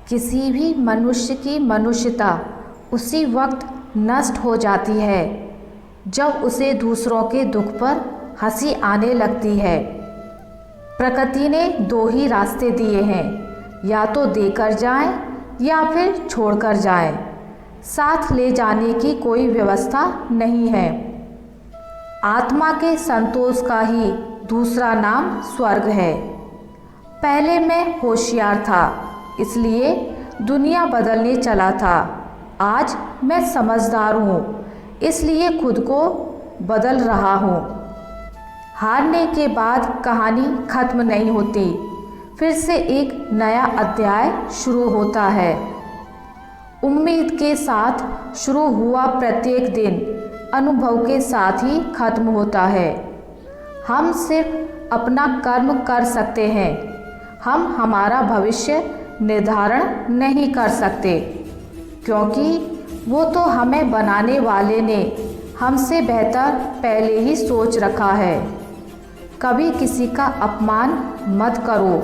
किसी भी मनुष्य की मनुष्यता उसी वक्त नष्ट हो जाती है जब उसे दूसरों के दुख पर हंसी आने लगती है। प्रकृति ने दो ही रास्ते दिए हैं, या तो देकर जाएं या फिर छोड़कर जाएं। साथ ले जाने की कोई व्यवस्था नहीं है। आत्मा के संतोष का ही दूसरा नाम स्वर्ग है। पहले मैं होशियार था, इसलिए दुनिया बदलने चला था। आज मैं समझदार हूँ, इसलिए खुद को बदल रहा हूँ। हारने के बाद कहानी खत्म नहीं होती, फिर से एक नया अध्याय शुरू होता है। उम्मीद के साथ शुरू हुआ प्रत्येक दिन अनुभव के साथ ही खत्म होता है। हम सिर्फ अपना कर्म कर सकते हैं, हम हमारा भविष्य निर्धारण नहीं कर सकते, क्योंकि वो तो हमें बनाने वाले ने हमसे बेहतर पहले ही सोच रखा है। कभी किसी का अपमान मत करो।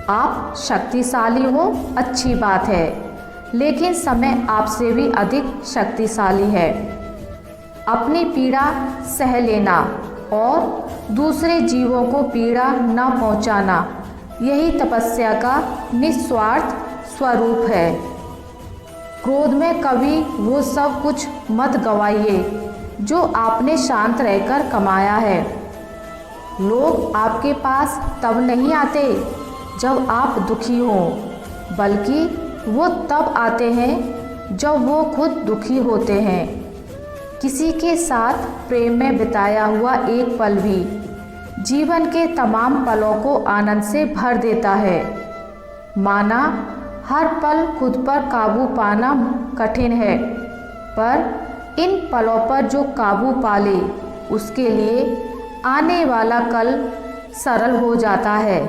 आप शक्तिशाली हो, अच्छी बात है, लेकिन समय आपसे भी अधिक शक्तिशाली है। अपनी पीड़ा सह लेना और दूसरे जीवों को पीड़ा न पहुंचाना, यही तपस्या का निस्वार्थ स्वरूप है। क्रोध में कभी वो सब कुछ मत गवाइए जो आपने शांत रहकर कमाया है। लोग आपके पास तब नहीं आते जब आप दुखी हों, बल्कि वो तब आते हैं जब वो खुद दुखी होते हैं। किसी के साथ प्रेम में बिताया हुआ एक पल भी जीवन के तमाम पलों को आनंद से भर देता है। माना हर पल खुद पर काबू पाना कठिन है, पर इन पलों पर जो काबू पा ले उसके लिए आने वाला कल सरल हो जाता है।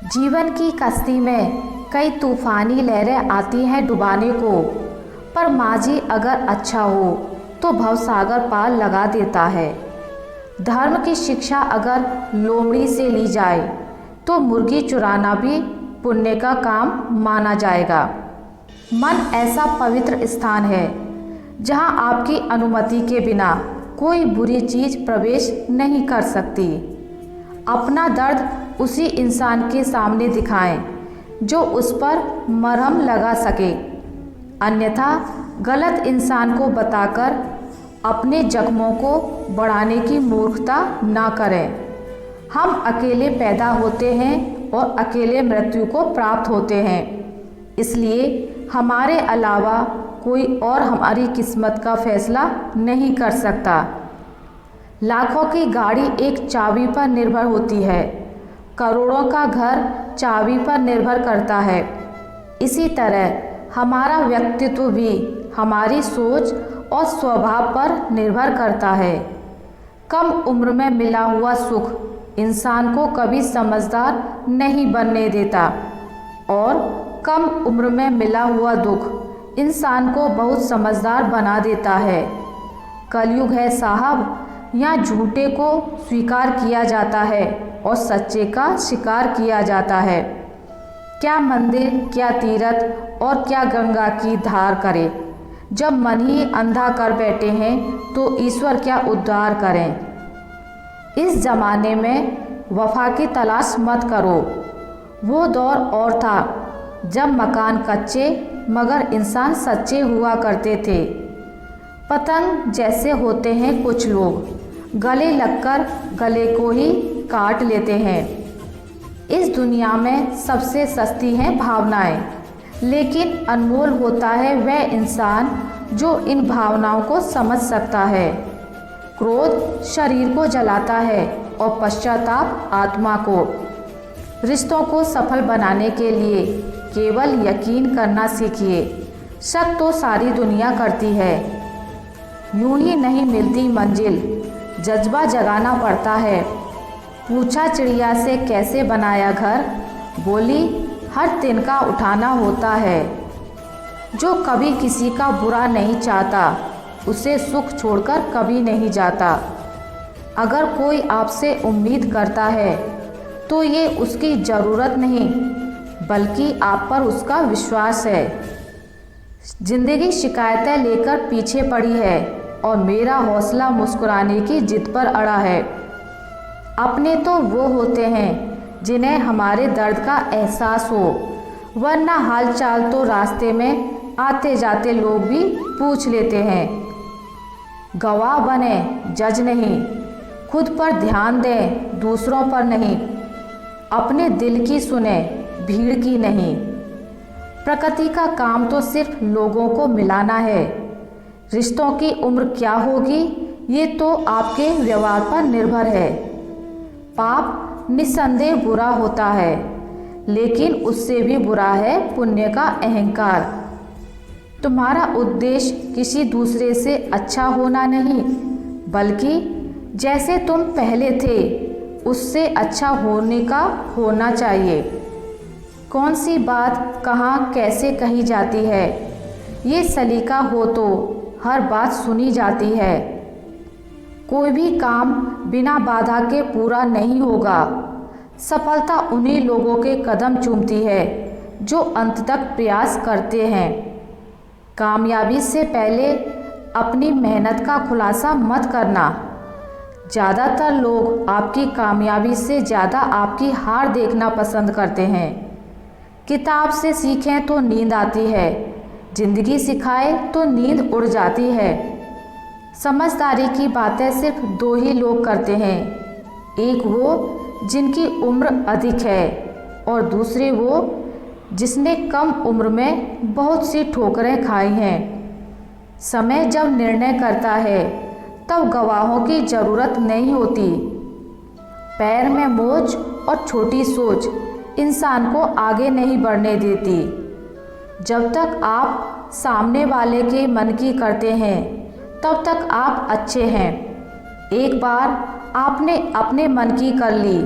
जीवन की कश्ती में कई तूफानी लहरें आती हैं डुबाने को, पर माझी अगर अच्छा हो तो भवसागर पार लगा देता है। धर्म की शिक्षा अगर लोमड़ी से ली जाए तो मुर्गी चुराना भी पुण्य का काम माना जाएगा। मन ऐसा पवित्र स्थान है जहां आपकी अनुमति के बिना कोई बुरी चीज़ प्रवेश नहीं कर सकती। अपना दर्द उसी इंसान के सामने दिखाएं जो उस पर मरहम लगा सके, अन्यथा गलत इंसान को बताकर अपने जख्मों को बढ़ाने की मूर्खता ना करें। हम अकेले पैदा होते हैं और अकेले मृत्यु को प्राप्त होते हैं, इसलिए हमारे अलावा कोई और हमारी किस्मत का फैसला नहीं कर सकता। लाखों की गाड़ी एक चाबी पर निर्भर होती है, करोड़ों का घर चाबी पर निर्भर करता है। इसी तरह हमारा व्यक्तित्व भी हमारी सोच और स्वभाव पर निर्भर करता है। कम उम्र में मिला हुआ सुख इंसान को कभी समझदार नहीं बनने देता, और कम उम्र में मिला हुआ दुख इंसान को बहुत समझदार बना देता है। कलयुग है साहब, यहाँ झूठे को स्वीकार किया जाता है और सच्चे का शिकार किया जाता है। क्या मंदिर, क्या तीर्थ और क्या गंगा की धार करे। जब मन ही अंधा कर बैठे हैं तो ईश्वर क्या उद्धार करें। इस जमाने में वफा की तलाश मत करो। वो दौर और था जब मकान कच्चे मगर इंसान सच्चे हुआ करते थे। पतंग जैसे होते हैं कुछ लोग, गले लगकर गले को ही काट लेते हैं। इस दुनिया में सबसे सस्ती हैं भावनाएं, लेकिन अनमोल होता है वह इंसान जो इन भावनाओं को समझ सकता है। क्रोध शरीर को जलाता है और पश्चाताप आत्मा को। रिश्तों को सफल बनाने के लिए केवल यकीन करना सीखिए। शक तो सारी दुनिया करती है। यूं ही नहीं मिलती मंजिल, जज्बा जगाना पड़ता है। पूछा चिड़िया से कैसे बनाया घर, बोली हर तिनका उठाना होता है। जो कभी किसी का बुरा नहीं चाहता उसे सुख छोड़कर कभी नहीं जाता। अगर कोई आपसे उम्मीद करता है तो ये उसकी ज़रूरत नहीं बल्कि आप पर उसका विश्वास है। जिंदगी शिकायतें लेकर पीछे पड़ी है और मेरा हौसला मुस्कुराने की जिद पर अड़ा है। अपने तो वो होते हैं जिन्हें हमारे दर्द का एहसास हो, वरना हालचाल तो रास्ते में आते जाते लोग भी पूछ लेते हैं। गवाह बने, जज नहीं। खुद पर ध्यान दें, दूसरों पर नहीं। अपने दिल की सुने, भीड़ की नहीं। प्रकृति का काम तो सिर्फ लोगों को मिलाना है। रिश्तों की उम्र क्या होगी ये तो आपके व्यवहार पर निर्भर है। पाप निस्संदेह बुरा होता है, लेकिन उससे भी बुरा है पुण्य का अहंकार। तुम्हारा उद्देश्य किसी दूसरे से अच्छा होना नहीं, बल्कि जैसे तुम पहले थे उससे अच्छा होने का होना चाहिए। कौन सी बात कहाँ कैसे कही जाती है, ये सलीका हो तो हर बात सुनी जाती है। कोई भी काम बिना बाधा के पूरा नहीं होगा। सफलता उन्हीं लोगों के कदम चूमती है जो अंत तक प्रयास करते हैं। कामयाबी से पहले अपनी मेहनत का खुलासा मत करना। ज़्यादातर लोग आपकी कामयाबी से ज़्यादा आपकी हार देखना पसंद करते हैं। किताब से सीखें तो नींद आती है, जिंदगी सिखाए तो नींद उड़ जाती है। समझदारी की बातें सिर्फ दो ही लोग करते हैं, एक वो जिनकी उम्र अधिक है और दूसरे वो जिसने कम उम्र में बहुत सी ठोकरें खाई हैं। समय जब निर्णय करता है तब गवाहों की ज़रूरत नहीं होती। पैर में मोच और छोटी सोच इंसान को आगे नहीं बढ़ने देती। जब तक आप सामने वाले के मन की करते हैं तब तक आप अच्छे हैं। एक बार आपने अपने मन की कर ली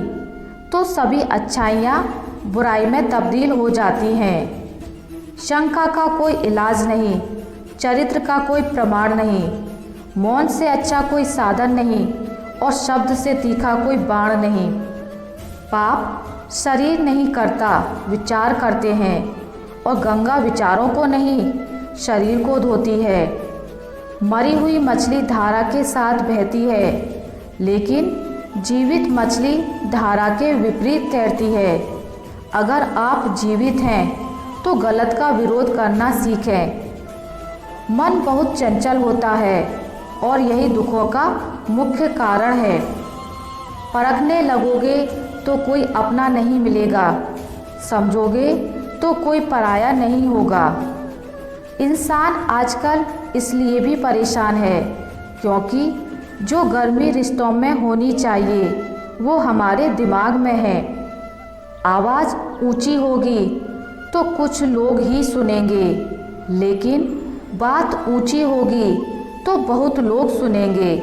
तो सभी अच्छाइयाँ बुराई में तब्दील हो जाती हैं। शंका का कोई इलाज नहीं, चरित्र का कोई प्रमाण नहीं, मौन से अच्छा कोई साधन नहीं और शब्द से तीखा कोई बाण नहीं। पाप शरीर नहीं करता, विचार करते हैं, और गंगा विचारों को नहीं शरीर को धोती है। मरी हुई मछली धारा के साथ बहती है, लेकिन जीवित मछली धारा के विपरीत तैरती है। अगर आप जीवित हैं तो गलत का विरोध करना सीखें। मन बहुत चंचल होता है और यही दुखों का मुख्य कारण है। परखने लगोगे तो कोई अपना नहीं मिलेगा, समझोगे तो कोई पराया नहीं होगा। इंसान आजकल इसलिए भी परेशान है क्योंकि जो गर्मी रिश्तों में होनी चाहिए वो हमारे दिमाग में है। आवाज़ ऊंची होगी तो कुछ लोग ही सुनेंगे, लेकिन बात ऊंची होगी तो बहुत लोग सुनेंगे।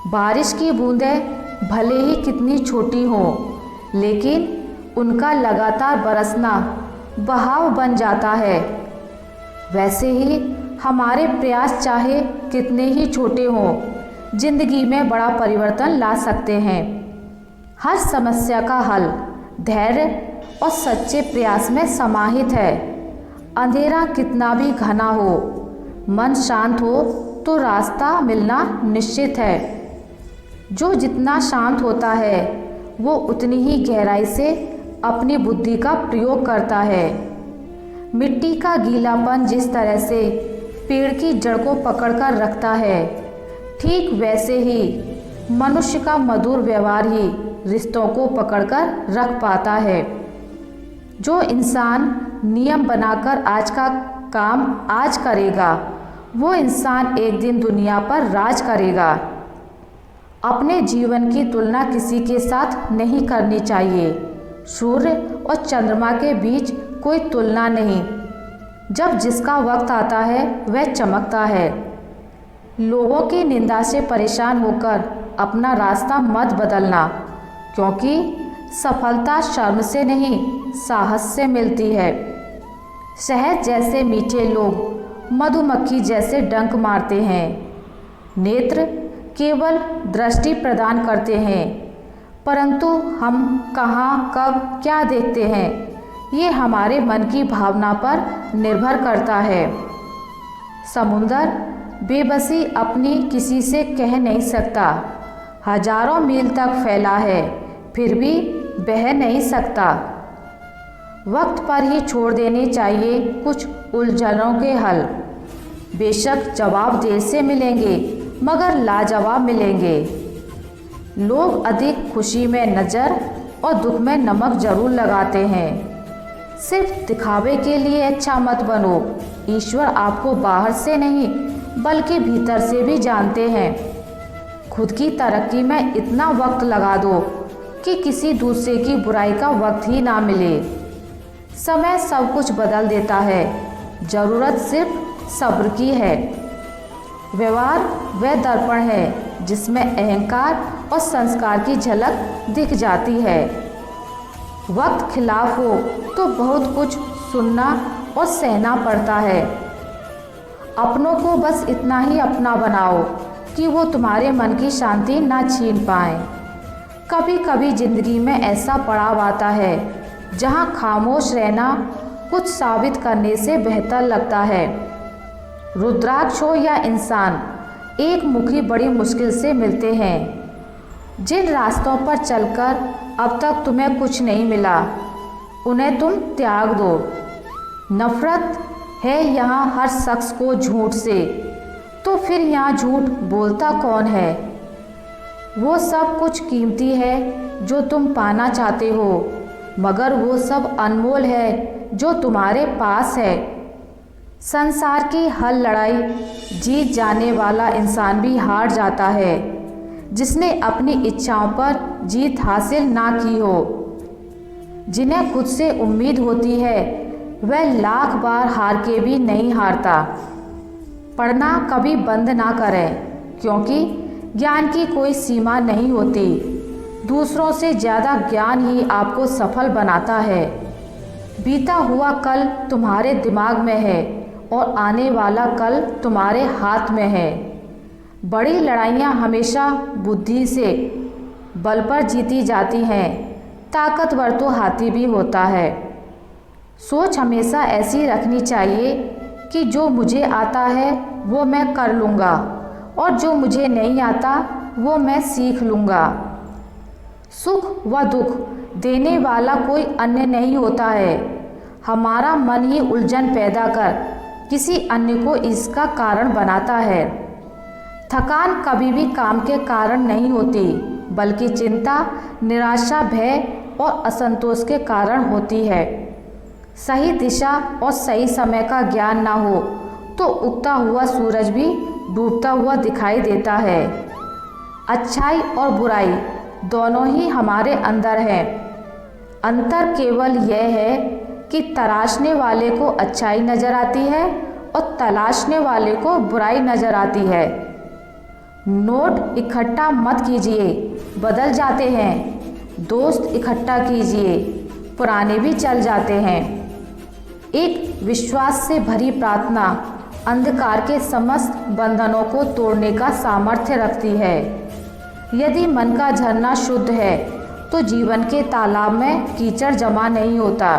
बारिश की बूंदें भले ही कितनी छोटी हों, लेकिन उनका लगातार बरसना बहाव बन जाता है। वैसे ही हमारे प्रयास चाहे कितने ही छोटे हों, जिंदगी में बड़ा परिवर्तन ला सकते हैं। हर समस्या का हल धैर्य और सच्चे प्रयास में समाहित है। अंधेरा कितना भी घना हो, मन शांत हो तो रास्ता मिलना निश्चित है। जो जितना शांत होता है वो उतनी ही गहराई से अपनी बुद्धि का प्रयोग करता है। मिट्टी का गीलापन जिस तरह से पेड़ की जड़ को पकड़कर रखता है, ठीक वैसे ही मनुष्य का मधुर व्यवहार ही रिश्तों को पकड़कर रख पाता है। जो इंसान नियम बनाकर आज का काम आज करेगा, वो इंसान एक दिन दुनिया पर राज करेगा। अपने जीवन की तुलना किसी के साथ नहीं करनी चाहिए। सूर्य और चंद्रमा के बीच कोई तुलना नहीं। जब जिसका वक्त आता है वह चमकता है। लोगों की निंदा से परेशान होकर अपना रास्ता मत बदलना, क्योंकि सफलता शर्म से नहीं साहस से मिलती है। शहद जैसे मीठे लोग मधुमक्खी जैसे डंक मारते हैं। नेत्र केवल दृष्टि प्रदान करते हैं, परंतु हम कहाँ कब क्या देखते हैं ये हमारे मन की भावना पर निर्भर करता है। समुंदर बेबसी अपनी किसी से कह नहीं सकता, हजारों मील तक फैला है फिर भी बह नहीं सकता। वक्त पर ही छोड़ देने चाहिए कुछ उलझनों के हल। बेशक जवाब देर से मिलेंगे मगर लाजवाब मिलेंगे। लोग अधिक खुशी में नज़र और दुख में नमक जरूर लगाते हैं। सिर्फ दिखावे के लिए अच्छा मत बनो। ईश्वर आपको बाहर से नहीं बल्कि भीतर से भी जानते हैं। खुद की तरक्की में इतना वक्त लगा दो कि किसी दूसरे की बुराई का वक्त ही ना मिले। समय सब कुछ बदल देता है, ज़रूरत सिर्फ सब्र की है। व्यवहार वह दर्पण है जिसमें अहंकार और संस्कार की झलक दिख जाती है। वक्त खिलाफ हो तो बहुत कुछ सुनना और सहना पड़ता है। अपनों को बस इतना ही अपना बनाओ कि वो तुम्हारे मन की शांति ना छीन पाए। कभी कभी जिंदगी में ऐसा पड़ाव आता है जहाँ खामोश रहना कुछ साबित करने से बेहतर लगता है। रुद्राक्ष हो या इंसान, एक मुखी बड़ी मुश्किल से मिलते हैं। जिन रास्तों पर चलकर अब तक तुम्हें कुछ नहीं मिला उन्हें तुम त्याग दो। नफरत है यहाँ हर शख्स को झूठ से, तो फिर यहाँ झूठ बोलता कौन है? वो सब कुछ कीमती है जो तुम पाना चाहते हो, मगर वो सब अनमोल है जो तुम्हारे पास है। संसार की हर लड़ाई जीत जाने वाला इंसान भी हार जाता है जिसने अपनी इच्छाओं पर जीत हासिल ना की हो। जिन्हें खुद से उम्मीद होती है वह लाख बार हार के भी नहीं हारता। पढ़ना कभी बंद ना करें, क्योंकि ज्ञान की कोई सीमा नहीं होती। दूसरों से ज़्यादा ज्ञान ही आपको सफल बनाता है। बीता हुआ कल तुम्हारे दिमाग में है और आने वाला कल तुम्हारे हाथ में है। बड़ी लड़ाइयाँ हमेशा बुद्धि से बल पर जीती जाती हैं। ताकतवर तो हाथी भी होता है। सोच हमेशा ऐसी रखनी चाहिए कि जो मुझे आता है वो मैं कर लूँगा और जो मुझे नहीं आता वो मैं सीख लूँगा। सुख व दुख देने वाला कोई अन्य नहीं होता है। हमारा मन ही उलझन पैदा कर किसी अन्य को इसका कारण बनाता है। थकान कभी भी काम के कारण नहीं होती, बल्कि चिंता, निराशा, भय और असंतोष के कारण होती है। सही दिशा और सही समय का ज्ञान ना हो तो उगता हुआ सूरज भी डूबता हुआ दिखाई देता है। अच्छाई और बुराई दोनों ही हमारे अंदर है। अंतर केवल यह है कि तराशने वाले को अच्छाई नज़र आती है और तलाशने वाले को बुराई नज़र आती है। नोट इकट्ठा मत कीजिए, बदल जाते हैं। दोस्त इकट्ठा कीजिए, पुराने भी चल जाते हैं। एक विश्वास से भरी प्रार्थना अंधकार के समस्त बंधनों को तोड़ने का सामर्थ्य रखती है। यदि मन का झरना शुद्ध है तो जीवन के तालाब में कीचड़ जमा नहीं होता।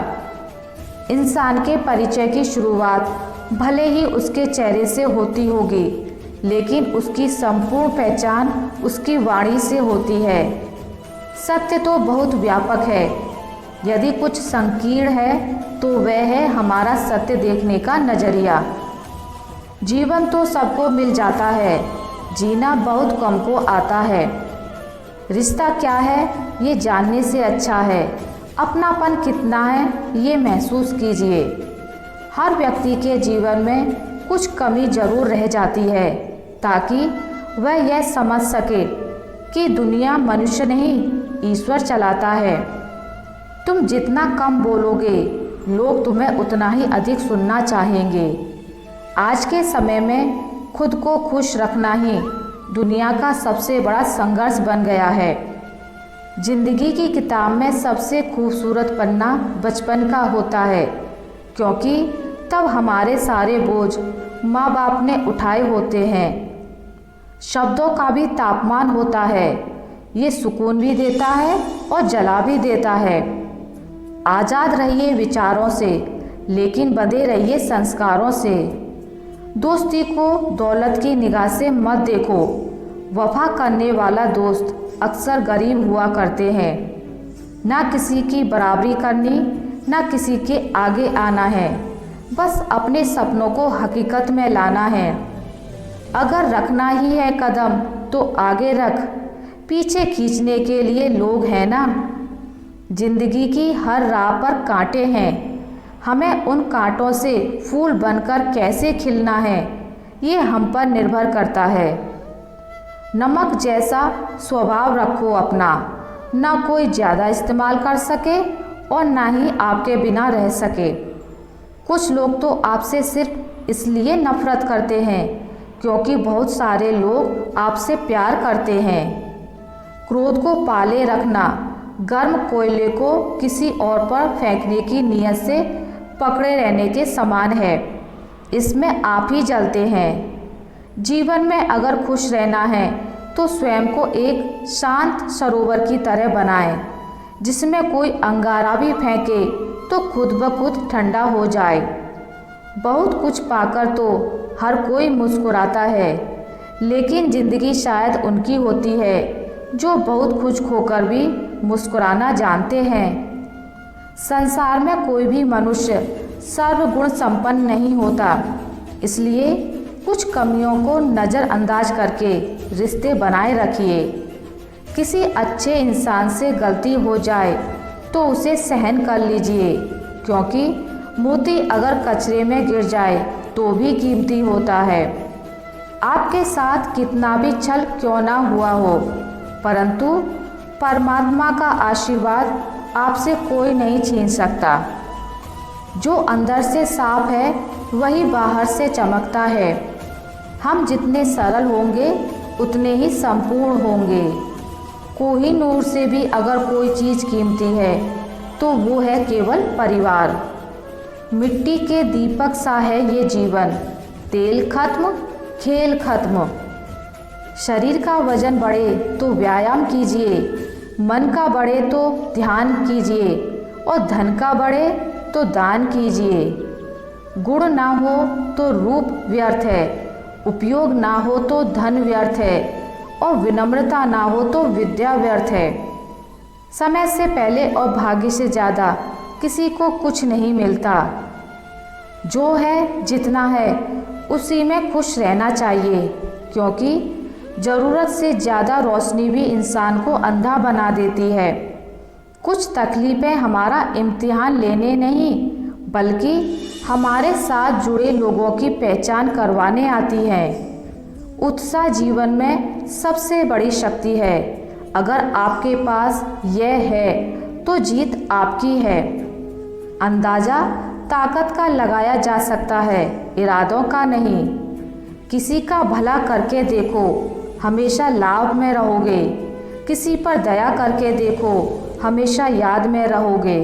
इंसान के परिचय की शुरुआत भले ही उसके चेहरे से होती होगी, लेकिन उसकी संपूर्ण पहचान उसकी वाणी से होती है। सत्य तो बहुत व्यापक है। यदि कुछ संकीर्ण है तो वह है हमारा सत्य देखने का नज़रिया। जीवन तो सबको मिल जाता है, जीना बहुत कम को आता है। रिश्ता क्या है ये जानने से अच्छा है अपनापन कितना है ये महसूस कीजिए। हर व्यक्ति के जीवन में कुछ कमी जरूर रह जाती है, ताकि वह यह समझ सके कि दुनिया मनुष्य नहीं ईश्वर चलाता है। तुम जितना कम बोलोगे लोग तुम्हें उतना ही अधिक सुनना चाहेंगे। आज के समय में खुद को खुश रखना ही दुनिया का सबसे बड़ा संघर्ष बन गया है। जिंदगी की किताब में सबसे खूबसूरत पन्ना बचपन का होता है, क्योंकि तब हमारे सारे बोझ माँ बाप ने उठाए होते हैं। शब्दों का भी तापमान होता है, ये सुकून भी देता है और जला भी देता है। आज़ाद रहिए विचारों से, लेकिन बंधे रहिए संस्कारों से। दोस्ती को दौलत की निगाह से मत देखो। वफा करने वाला दोस्त अक्सर गरीब हुआ करते हैं। ना किसी की बराबरी करनी, ना किसी के आगे आना है, बस अपने सपनों को हकीकत में लाना है। अगर रखना ही है कदम तो आगे रख, पीछे खींचने के लिए लोग हैं ना। जिंदगी की हर राह पर कांटे हैं, हमें उन कांटों से फूल बनकर कैसे खिलना है, ये हम पर निर्भर करता है। नमक जैसा स्वभाव रखो अपना, ना कोई ज़्यादा इस्तेमाल कर सके और ना ही आपके बिना रह सके। कुछ लोग तो आपसे सिर्फ इसलिए नफरत करते हैं क्योंकि बहुत सारे लोग आपसे प्यार करते हैं। क्रोध को पाले रखना गर्म कोयले को किसी और पर फेंकने की नीयत से पकड़े रहने के समान है। इसमें आप ही जलते हैं। जीवन में अगर खुश रहना है तो स्वयं को एक शांत सरोवर की तरह बनाएं, जिसमें कोई अंगारा भी फेंके तो खुद ब खुद ठंडा हो जाए। बहुत कुछ पाकर तो हर कोई मुस्कुराता है, लेकिन ज़िंदगी शायद उनकी होती है जो बहुत खुश खोकर भी मुस्कुराना जानते हैं। संसार में कोई भी मनुष्य सर्वगुण संपन्न नहीं होता, इसलिए कुछ कमियों को नज़रअंदाज करके रिश्ते बनाए रखिए। किसी अच्छे इंसान से गलती हो जाए तो उसे सहन कर लीजिए, क्योंकि मोती अगर कचरे में गिर जाए तो भी कीमती होता है। आपके साथ कितना भी छल क्यों ना हुआ हो, परंतु परमात्मा का आशीर्वाद आपसे कोई नहीं छीन सकता। जो अंदर से साफ है वही बाहर से चमकता है। हम जितने सरल होंगे उतने ही संपूर्ण होंगे। कोहिनूर से भी अगर कोई चीज़ कीमती है तो वो है केवल परिवार। मिट्टी के दीपक सा है ये जीवन, तेल खत्म खेल खत्म। शरीर का वजन बढ़े तो व्यायाम कीजिए, मन का बढ़े तो ध्यान कीजिए और धन का बढ़े तो दान कीजिए। गुण ना हो तो रूप व्यर्थ है, उपयोग ना हो तो धन व्यर्थ है और विनम्रता ना हो तो विद्या व्यर्थ है। समय से पहले और भाग्य से ज़्यादा किसी को कुछ नहीं मिलता। जो है जितना है उसी में खुश रहना चाहिए, क्योंकि ज़रूरत से ज़्यादा रोशनी भी इंसान को अंधा बना देती है। कुछ तकलीफ़ें हमारा इम्तिहान लेने नहीं बल्कि हमारे साथ जुड़े लोगों की पहचान करवाने आती हैं। उत्साह जीवन में सबसे बड़ी शक्ति है। अगर आपके पास यह है तो जीत आपकी है। अंदाज़ा ताकत का लगाया जा सकता है, इरादों का नहीं। किसी का भला करके देखो, हमेशा लाभ में रहोगे। किसी पर दया करके देखो, हमेशा याद में रहोगे।